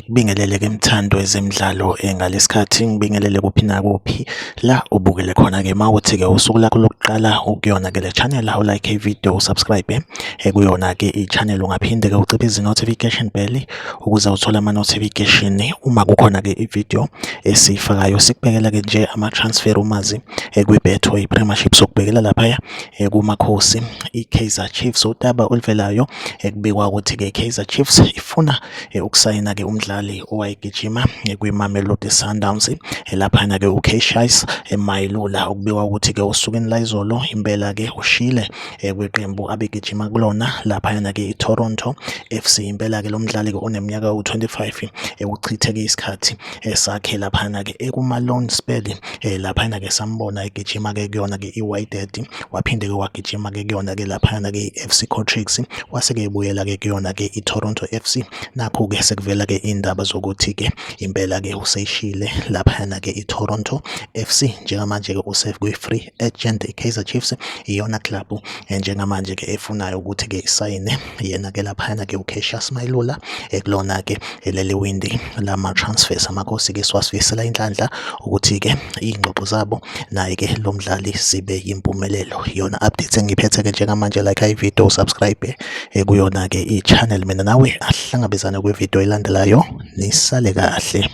Ngikubingelele ke mthando ezemidlalo ngalesikhathi ngibingelele kuphi nakuphi la ubukele khona-ke mawuthi-ke usuku lakho lokuqala ukuyona-ke le channel u-like i-video usubscribe kuyona-ke i-channel ungaphinde-ke uciphe notification bell ukuze uthole ama-notification uma kukhona-ke i-video esiyifakayo. Sikubhekela-ke nje ama-transfer umazi kwi-Betway Premiership sokubhekela laphaya kumakhosi i-Kaizer Chiefs udaba oluvelayo kubikwa ukuthi-ke i-Kaizer Chiefs ifuna ukusayina-ke umdlali owayegijima kwi-Mamelodi Sundowns laphana-ke uCassius Mayilula okubikwa ukuthi-ke osukwini la izolo impela-ke ushile kweqembu abegijima kulona laphayana-ke i-Toronto FC. Impela-ke lo mdlali-ke oneminyaka ewu-25 uchithe-ke isikhathi sakhe laphana-ke ekuma-loan spell laphana-ke sambona egijima-ke kuyona-ke i-Wydad waphinde-ke wagijima-ke kuyona-ke laphana-ke i-FC Cotrix wase-ke ebuyela-ke kuyona-ke i-Toronto FC. Nakho-ke sekuvela-ke indaba zokuthi-ke impela-ke useyishile laphayana-ke i-Toronto FC. Njengamanje-ke usekwi-free agent i-Kaizer Chiefs iyona club njengamanje-ke efunayo ukuthi-ke isayine yena-ke laphayana-ke uCassius Mayilula kulona-ke leli windi lama-transfers. Amakhosi-ke siwasifisela inhlanhla ukuthi-ke iy'ngxoxo zabo naye-ke lo mdlali zibe yimpumelelo. Iyona update engiphethe-ke njengamanje, like i-video usubscribe kuyona-ke i-channel. Mina nawe ahlangabezane kwi-video elandelayo, nisale kahle.